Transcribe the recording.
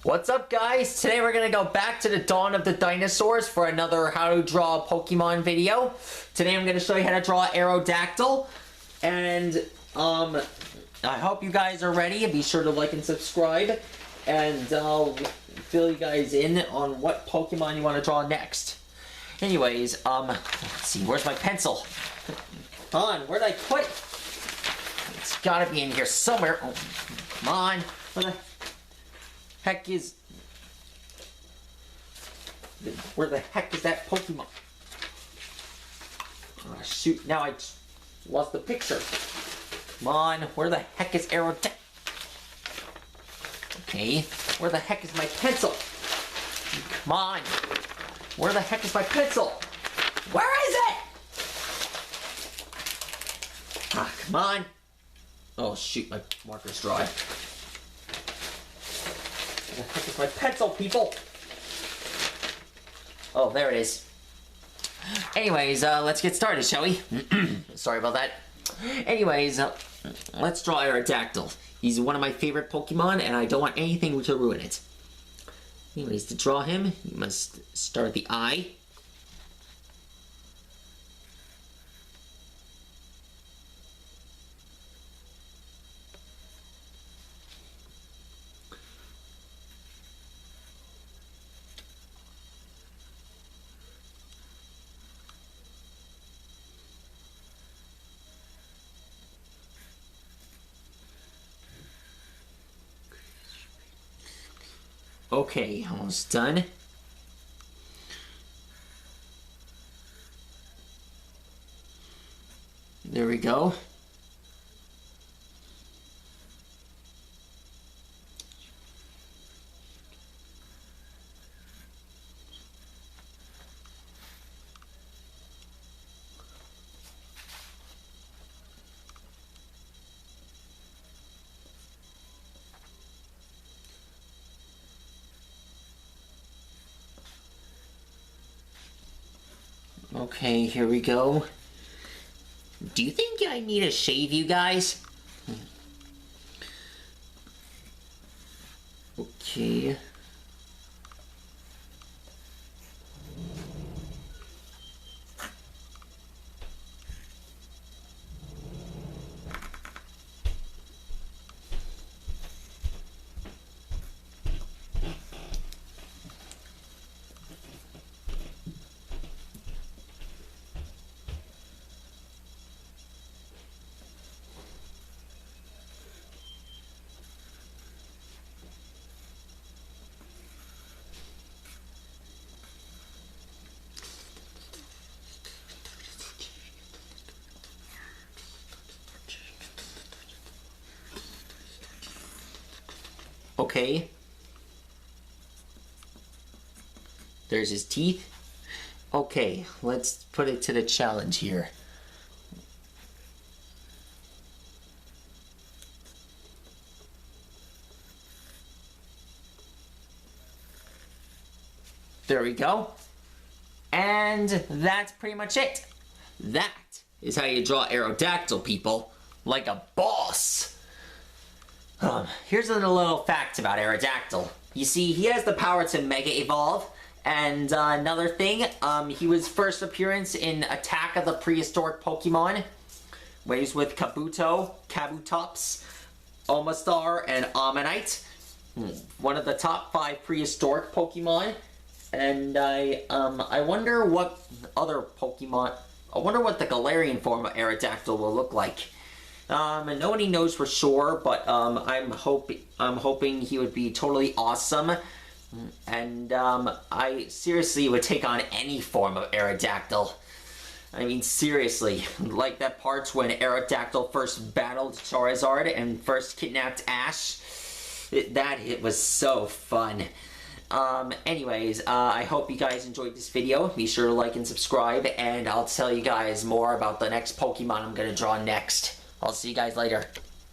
What's up, guys? Today we're gonna go back to the dawn of the dinosaurs for another how to draw a Pokemon video. Today I'm gonna show you how to draw Aerodactyl, and I hope you guys are ready. Be sure to like and subscribe, and I'll fill you guys in on what Pokemon you want to draw next. Anyways, let's see, where's my pencil? Come on, where'd I put it? It's gotta be in here somewhere. Oh, come on. Where the heck is that Pokemon? Oh, shoot, now I lost the picture. Come on, where the heck is Aerodactyl? Okay, where the heck is my pencil? Come on, where the heck is my pencil? Where is it? Ah, come on. Oh shoot, my marker's dry. Where the heck is my pencil, people? Oh, there it is. Anyways, let's get started, shall we? Sorry about that. Anyways, let's draw Aerodactyl. He's one of my favorite Pokemon, and I don't want anything to ruin it. Anyways, to draw him, you must start the eye. Okay, almost done. There we go. Okay, here we go. Do you think I need to shave you guys? Okay. Okay. There's his teeth. Okay, let's put it to the challenge here. There we go. And that's pretty much it. That is how you draw Aerodactyl, people. Like a boss. Here's a little fact about Aerodactyl. You see, he has the power to Mega Evolve, and another thing, he was first appearance in Attack of the Prehistoric Pokemon, where he's with Kabutops, Omastar, and Ammonite. One of the top 5 prehistoric Pokemon, and I wonder what other Pokemon, I wonder what the Galarian form of Aerodactyl will look like. And nobody knows for sure, but I'm hoping he would be totally awesome, and I seriously would take on any form of Aerodactyl. I mean, seriously, like that part when Aerodactyl first battled Charizard and first kidnapped Ash. It was so fun. Anyways, I hope you guys enjoyed this video. Be sure to like and subscribe, and I'll tell you guys more about the next Pokemon I'm gonna draw next. I'll see you guys later.